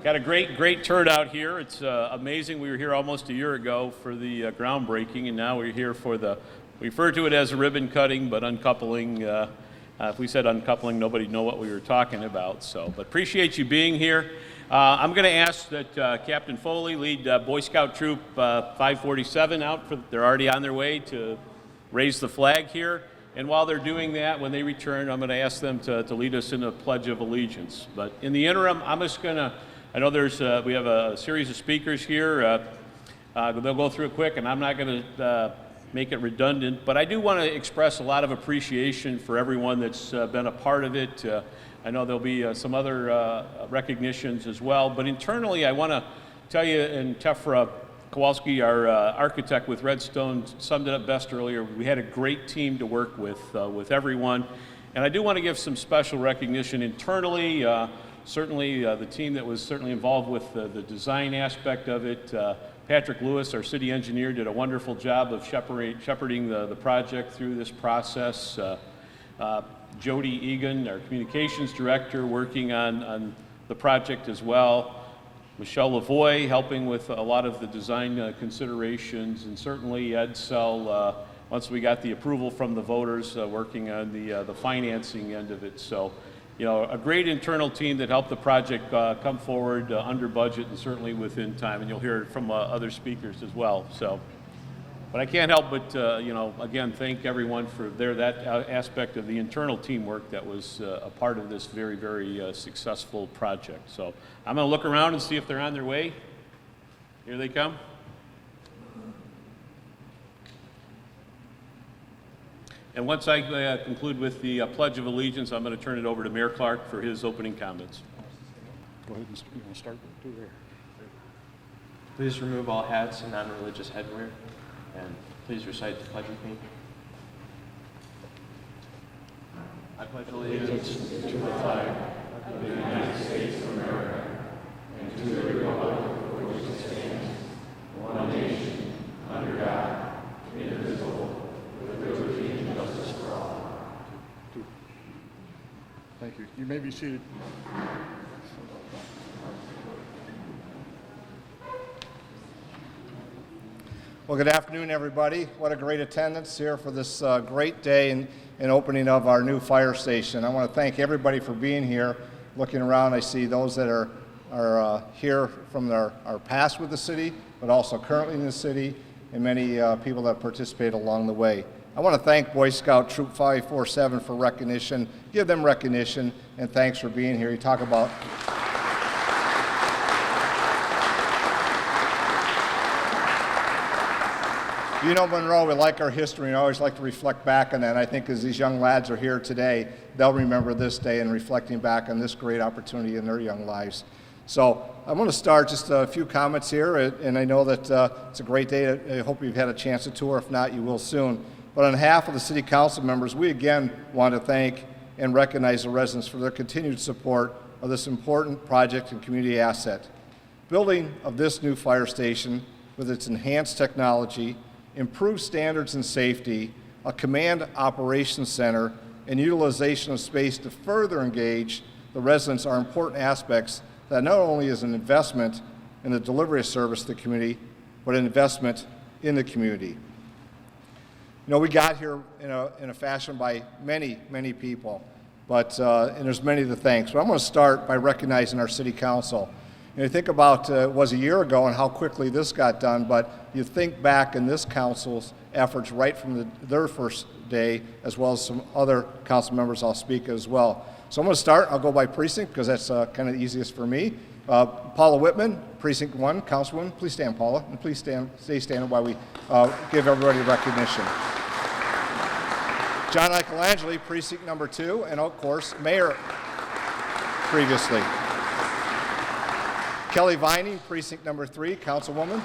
Got a great turnout here. It's amazing. We were here almost a year ago for the groundbreaking, and now we're here for we refer to it as a ribbon cutting, but uncoupling. If we said uncoupling, nobody'd know what we were talking about. But appreciate you being here. I'm going to ask that Captain Foley lead Boy Scout Troop 547 out. They're already on their way to raise the flag here. And while they're doing that, when they return, I'm going to ask them to lead us in a Pledge of Allegiance. But in the interim, I'm just going to, I know we have a series of speakers here. They'll go through it quick, and I'm not going to make it redundant, but I do want to express a lot of appreciation for everyone that's been a part of it. I know there'll be some other recognitions as well, but internally I want to tell you, and Tefra Kowalski, our architect with Redstone, summed it up best earlier. We had a great team to work with everyone, and I do want to give some special recognition internally. Certainly the team that was certainly involved with the design aspect of it. Patrick Lewis, our city engineer, did a wonderful job of shepherding the project through this process. Jody Egan, our communications director, working on the project as well. Michelle Lavoie helping with a lot of the design considerations, and certainly Ed Sell, once we got the approval from the voters, working on the financing end of it. So, you know, a great internal team that helped the project come forward under budget and certainly within time, and you'll hear it from other speakers as well. So, but I can't help but, you know, again, thank everyone for that aspect of the internal teamwork that was a part of this very, very successful project. So I'm going to look around and see if they're on their way. Here they come. And once I conclude with the Pledge of Allegiance, I'm going to turn it over to Mayor Clark for his opening comments. Go ahead and start there. Please remove all hats and non-religious headwear, and please recite the pledge with me. I pledge allegiance to the flag of the United States of America and to the republic for which it stands, one nation, under God, indivisible, with liberty and justice for all. Thank you. You may be seated. Well, good afternoon, everybody. What a great attendance here for this great day and opening of our new fire station. I want to thank everybody for being here. Looking around, I see those that are here from our past with the city, but also currently in the city, and many people that participate along the way. I want to thank Boy Scout Troop 547 for recognition. Give them recognition, and thanks for being here. You talk about you know, Monroe, we like our history and I always like to reflect back on that. And I think as these young lads are here today, they'll remember this day and reflecting back on this great opportunity in their young lives. So I'm going to start just a few comments here, and I know that it's a great day. I hope you've had a chance to tour. If not, you will soon. But on behalf of the City Council members, we again want to thank and recognize the residents for their continued support of this important project and community asset. Building of this new fire station with its enhanced technology, improved standards and safety, a command operations center, and utilization of space to further engage the residents are important aspects that not only is an investment in the delivery of service to the community, but an investment in the community. You know, we got here in a fashion by many, many people, but and there's many to thank. So I'm going to start by recognizing our City Council. You think about it was a year ago and how quickly this got done, but you think back in this council's efforts right from their first day, as well as some other council members I'll speak as well. So I'm going to start. I'll go by precinct because that's kind of the easiest for me. Paula Whitman, Precinct 1, Councilwoman. Please stand, Paula, and please stay standing while we give everybody recognition. John Michelangeli, Precinct number 2, and of course, Mayor previously. Kelly Vining, Precinct number 3, Councilwoman.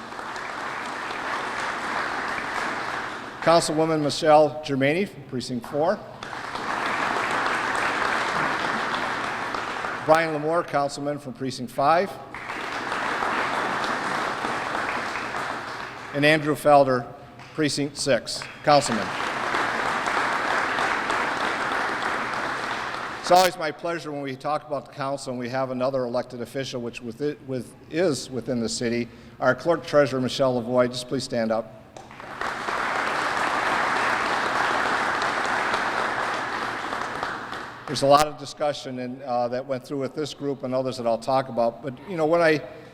Councilwoman Michelle Germaini from Precinct 4. Brian Lamore, Councilman from Precinct 5. And Andrew Felder, Precinct 6, Councilman. It's always my pleasure when we talk about the council and we have another elected official which is within the city. Our clerk treasurer, Michelle Lavoie, just please stand up. There's a lot of discussion that went through with this group and others that I'll talk about. But you know,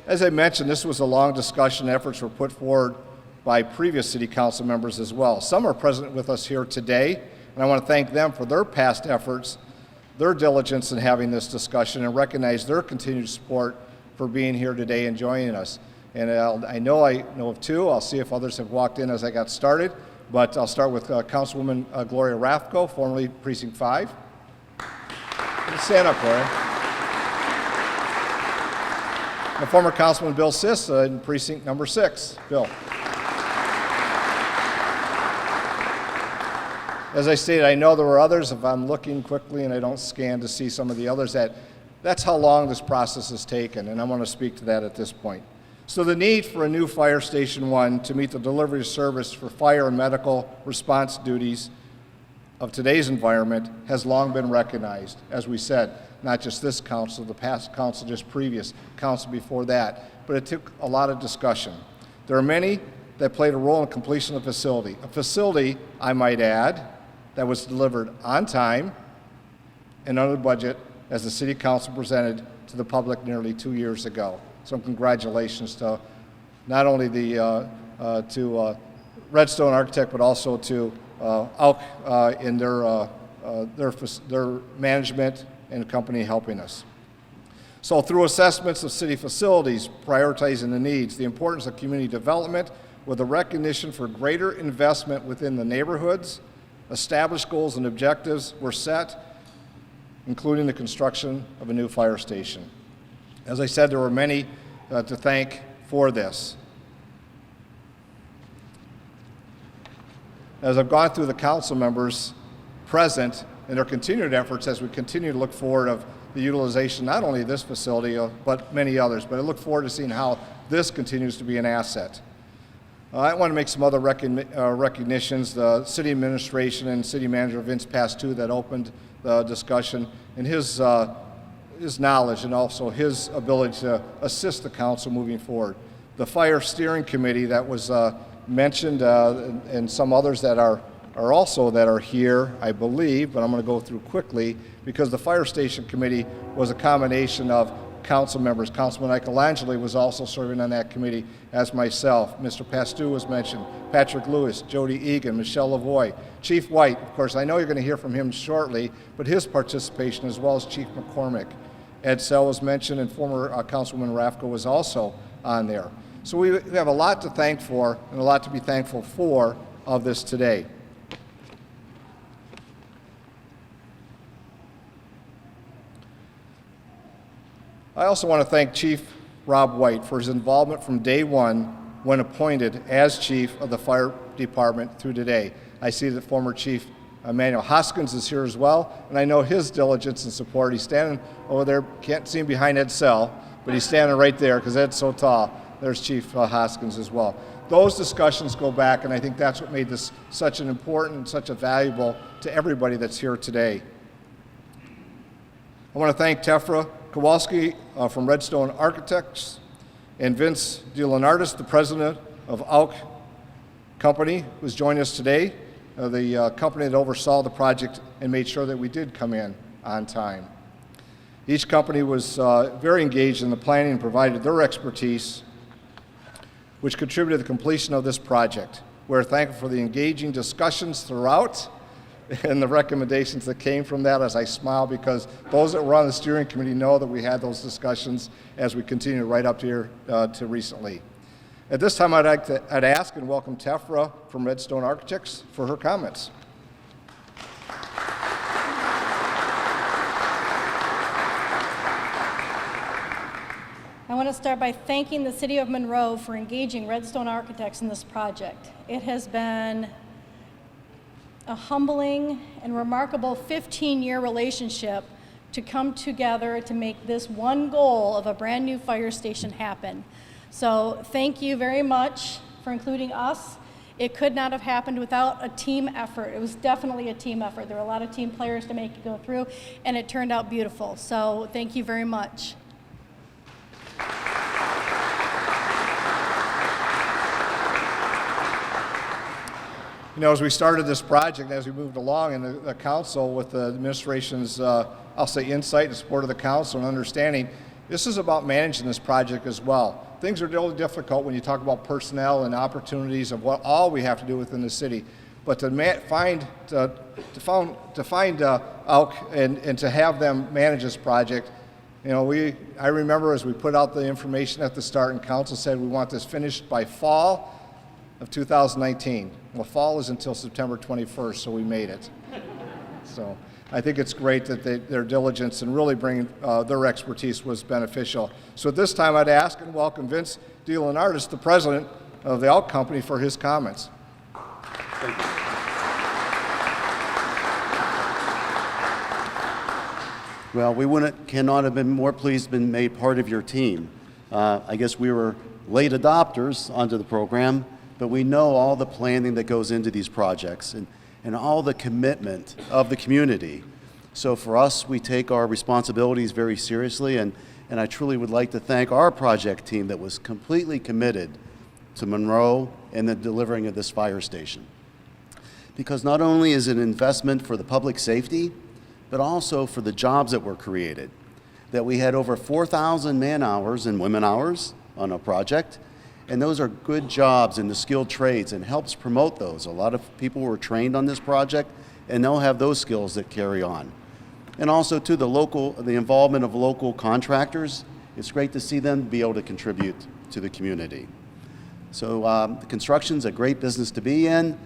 as I mentioned, this was a long discussion. Efforts were put forward by previous city council members as well. Some are present with us here today, and I want to thank them for their past efforts, their diligence in having this discussion, and recognize their continued support for being here today and joining us. And I know of two. I'll see if others have walked in as I got started, but I'll start with Councilwoman Gloria Rathko, formerly Precinct 5. Stand up, Gloria. And former Councilman Bill Siss in Precinct number 6. Bill. As I stated, I know there were others. If I'm looking quickly and I don't scan to see some of the others, that's how long this process has taken, and I want to speak to that at this point. So the need for a new Fire Station 1 to meet the delivery of service for fire and medical response duties of today's environment has long been recognized, as we said, not just this council, the past council, just previous council before that, but it took a lot of discussion. There are many that played a role in completion of the facility. A facility, I might add, that was delivered on time and under budget as the City Council presented to the public nearly 2 years ago. So congratulations to not only to Redstone Architect, but also to AUK in their management and company helping us. So through assessments of city facilities, prioritizing the needs, the importance of community development with a recognition for greater investment within the neighborhoods, established goals and objectives were set, including the construction of a new fire station. As I said, there were many to thank for this. As I've gone through the council members present and their continued efforts as we continue to look forward of the utilization, not only of this facility, but many others, but I look forward to seeing how this continues to be an asset. I want to make some other recognitions. The city administration and city manager Vince Pastu that opened the discussion, and his knowledge and also his ability to assist the council moving forward. The fire steering committee that was mentioned and some others that are also here, I believe, but I'm going to go through quickly because the fire station committee was a combination of council members. Councilman Michelangelo was also serving on that committee as myself. Mr. Pastu was mentioned, Patrick Lewis, Jody Egan, Michelle Lavoie, Chief White. Of course, I know you're going to hear from him shortly, but his participation as well as Chief McCormick. Ed Sell was mentioned, and former Councilwoman Rathko was also on there. So we have a lot to thank for and a lot to be thankful for of this today. I also want to thank Chief Rob White for his involvement from day one when appointed as chief of the fire department through today. I see that former Chief Emmanuel Hoskins is here as well, and I know his diligence and support. He's standing over there, can't see him behind Ed Sell, but he's standing right there because Ed's so tall. There's Chief Hoskins as well. Those discussions go back, and I think that's what made this such an important and such a valuable to everybody that's here today. I want to thank Tefra Kowalski from Redstone Architects and Vince DeLeonardis, the president of AUK Company, who's joining us today, the company that oversaw the project and made sure that we did come in on time. Each company was very engaged in the planning and provided their expertise, which contributed to the completion of this project. We're thankful for the engaging discussions throughout and the recommendations that came from that, as I smile because those that were on the steering committee know that we had those discussions as we continue right up here to recently. At this time, I'd ask and welcome Tefra from Redstone Architects for her comments. I want to start by thanking the City of Monroe for engaging Redstone Architects in this project. It has been a humbling and remarkable 15-year relationship to come together to make this one goal of a brand new fire station happen. So thank you very much for including us It could not have happened without a team effort. It was definitely a team effort. There were a lot of team players to make it go through, and it turned out beautiful. So thank you very much. You know, as we started this project, as we moved along, and the council with the administration's, I'll say, insight and support of the council and understanding, this is about managing this project as well. Things are really difficult when you talk about personnel and opportunities of what all we have to do within the city. But to find out and to have them manage this project, you know, I remember as we put out the information at the start, and council said we want this finished by fall of 2019. Well, fall is until September 21st, so we made it. So I think it's great that their diligence and really bringing their expertise was beneficial. So at this time, I'd ask and welcome Vince DeLeonardis, the president of the Elk Company, for his comments. Thank you. Well, we cannot have been more pleased to be made part of your team. I guess we were late adopters onto the program, but we know all the planning that goes into these projects and all the commitment of the community. So for us, we take our responsibilities very seriously, and I truly would like to thank our project team that was completely committed to Monroe and the delivering of this fire station. Because not only is it an investment for the public safety, but also for the jobs that were created. That we had over 4,000 man-hours and women-hours on a project, and those are good jobs in the skilled trades and helps promote those. A lot of people were trained on this project, and they'll have those skills that carry on. And also to the involvement of local contractors, it's great to see them be able to contribute to the community. So the construction's a great business to be in.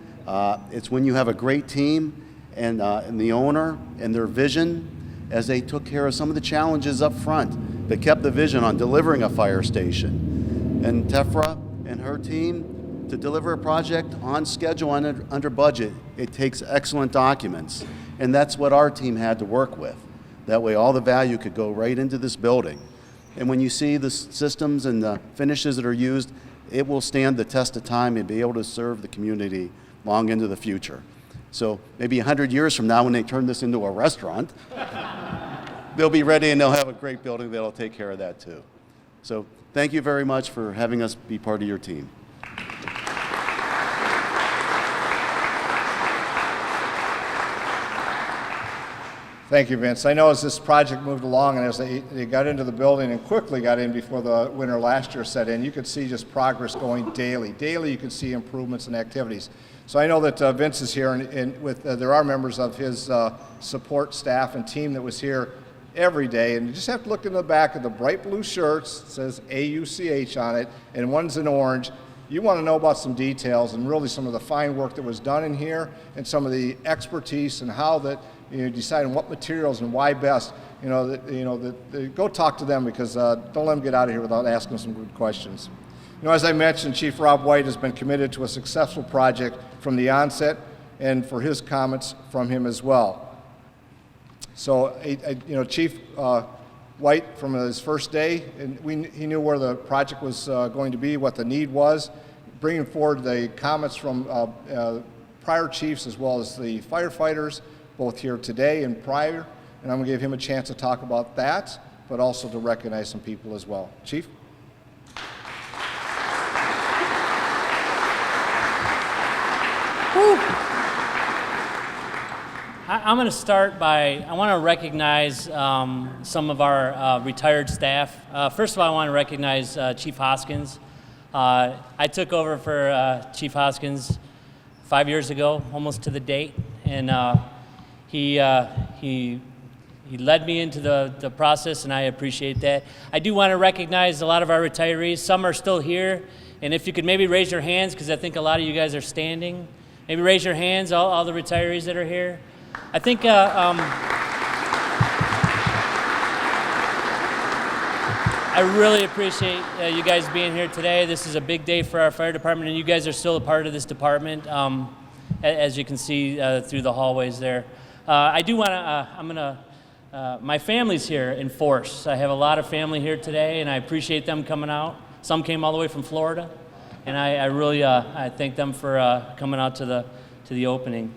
It's when you have a great team and the owner and their vision, as they took care of some of the challenges up front that kept the vision on delivering a fire station. And Tefra and her team, to deliver a project on schedule and under budget, it takes excellent documents. And that's what our team had to work with. That way all the value could go right into this building. And when you see the systems and the finishes that are used, it will stand the test of time and be able to serve the community long into the future. So maybe 100 years from now, when they turn this into a restaurant, they'll be ready and they'll have a great building that'll take care of that too. So thank you very much for having us be part of your team. Thank you, Vince. I know as this project moved along and as they got into the building and quickly got in before the winter last year set in, you could see just progress going daily. Daily you could see improvements and activities. So I know that Vince is here, and with there are members of his support staff and team that was here every day, and you just have to look in the back of the bright blue shirts. It says AUCH on it, and one's in orange. You want to know about some details and really some of the fine work that was done in here and some of the expertise and how that deciding what materials and why best. Go talk to them, because don't let them get out of here without asking some good questions. As I mentioned, Chief Rob White has been committed to a successful project from the onset, and for his comments from him as well. So, Chief White, from his first day, and he knew where the project was going to be, what the need was, bringing forward the comments from prior chiefs as well as the firefighters, both here today and prior, and I'm going to give him a chance to talk about that, but also to recognize some people as well. Chief? I'm going to start by, I want to recognize some of our retired staff. First of all, I want to recognize Chief Hoskins. I took over for Chief Hoskins 5 years ago, almost to the date, and he led me into the process, and I appreciate that. I do want to recognize a lot of our retirees. Some are still here, and if you could maybe raise your hands, because I think a lot of you guys are standing. Maybe raise your hands, all the retirees that are here. I think I really appreciate you guys being here today. This is a big day for our fire department, and you guys are still a part of this department, as you can see through the hallways there. I do want to, my family's here in force. I have a lot of family here today, and I appreciate them coming out. Some came all the way from Florida. and I really I thank them for coming out to the opening.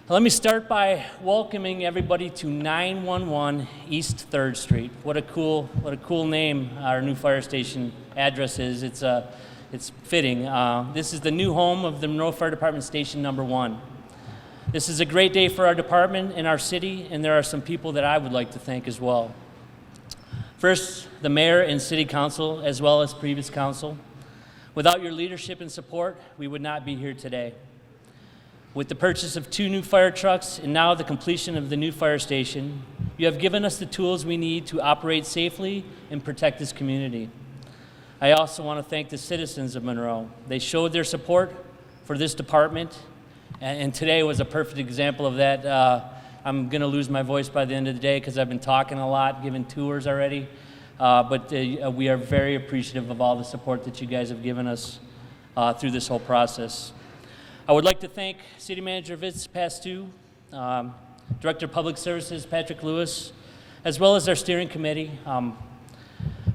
Let me start by welcoming everybody to 911 East 3rd Street. What a cool name our new fire station address is. It's fitting. This is the new home of the Monroe Fire Department Station Number 1. This is a great day for our department and our city, and there are some people that I would like to thank as well. First, the mayor and city council, as well as previous council. Without your leadership and support, we would not be here today. With the purchase of 2 new fire trucks and now the completion of the new fire station, you have given us the tools we need to operate safely and protect this community. I also want to thank the citizens of Monroe. They showed their support for this department, and today was a perfect example of that. I'm going to lose my voice by the end of the day because I've been talking a lot, giving tours already, but we are very appreciative of all the support that you guys have given us through this whole process. I would like to thank City Manager Vince Pastu, Director of Public Services Patrick Lewis, as well as our steering committee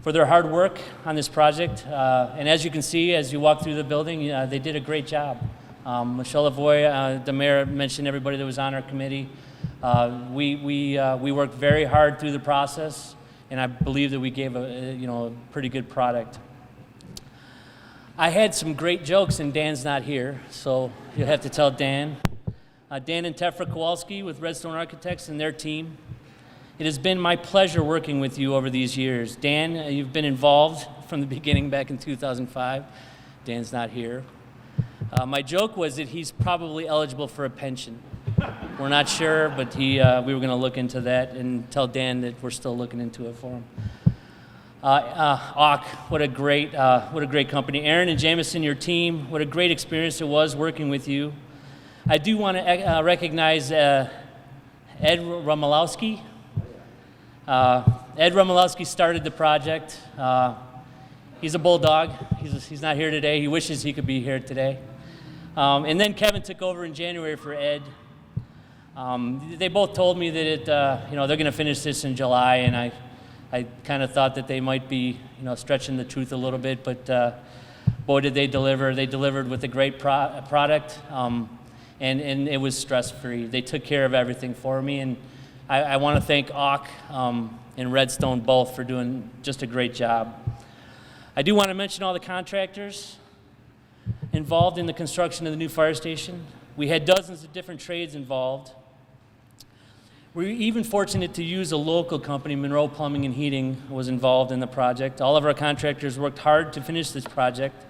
for their hard work on this project. And as you can see, as you walk through the building, they did a great job. Michelle Lavoie, the mayor, mentioned everybody that was on our committee. We worked very hard through the process, and I believe that we gave a pretty good product. I had some great jokes, and Dan's not here, so you'll have to tell Dan. Dan and Tefra Kowalski with Redstone Architects and their team. It has been my pleasure working with you over these years. Dan, you've been involved from the beginning back in 2005. Dan's not here. My joke was that he's probably eligible for a pension. We're not sure, but we were going to look into that and tell Dan that we're still looking into it for him. AUK, what a great company. Aaron and Jamison, your team, what a great experience it was working with you. I do want to recognize Ed Romolowski. Ed Romolowski started the project. He's a bulldog. He's not here today. He wishes he could be here today. And then Kevin took over in January for Ed. They both told me that they're going to finish this in July, and I kind of thought that they might be, stretching the truth a little bit, but boy, did they deliver. They delivered with a great product, and it was stress-free. They took care of everything for me, and I want to thank AUK and Redstone both for doing just a great job. I do want to mention all the contractors involved in the construction of the new fire station. We had dozens of different trades involved. We were even fortunate to use a local company, Monroe Plumbing and Heating, was involved in the project. All of our contractors worked hard to finish this project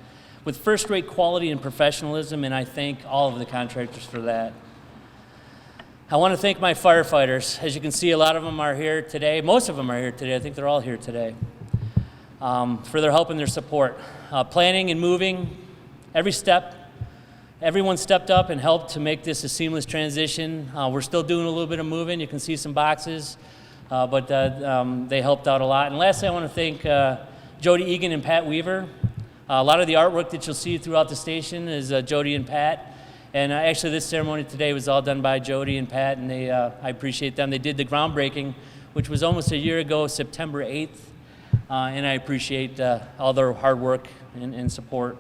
with first-rate quality and professionalism, and I thank all of the contractors for that. I want to thank my firefighters. As you can see, a lot of them are here today. Most of them are here today. I think they're all here today for their help and their support. Planning and moving, every step. Everyone stepped up and helped to make this a seamless transition. We're still doing a little bit of moving. You can see some boxes, but they helped out a lot. And lastly, I want to thank Jody Egan and Pat Weaver. A lot of the artwork that you'll see throughout the station is Jody and Pat. And actually, this ceremony today was all done by Jody and Pat, and I appreciate them. They did the groundbreaking, which was almost a year ago, September 8th, and I appreciate all their hard work and support.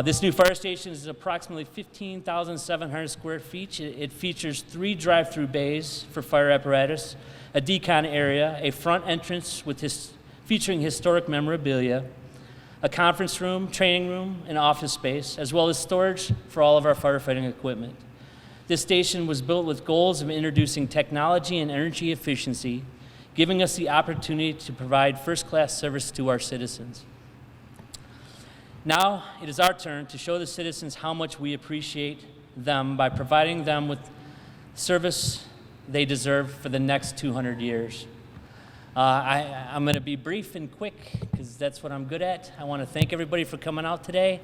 This new fire station is approximately 15,700 square feet. It features 3 drive-through bays for fire apparatus, a decon area, a front entrance featuring historic memorabilia, a conference room, training room, and office space, as well as storage for all of our firefighting equipment. This station was built with goals of introducing technology and energy efficiency, giving us the opportunity to provide first-class service to our citizens. Now it is our turn to show the citizens how much we appreciate them by providing them with service they deserve for the next 200 years. I'm going to be brief and quick because that's what I'm good at. I want to thank everybody for coming out today.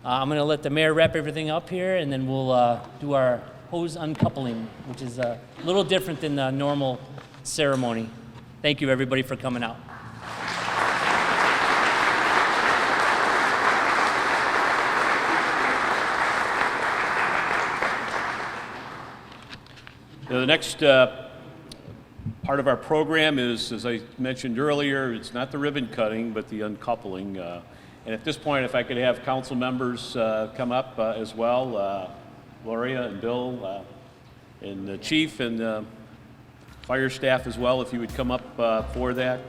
I'm going to let the mayor wrap everything up here, and then we'll do our hose uncoupling, which is a little different than the normal ceremony. Thank you, everybody, for coming out. The next part of our program is, as I mentioned earlier, it's not the ribbon cutting, but the uncoupling. And at this point, if I could have council members come up as well, Gloria and Bill, and the chief and fire staff as well, if you would come up for that.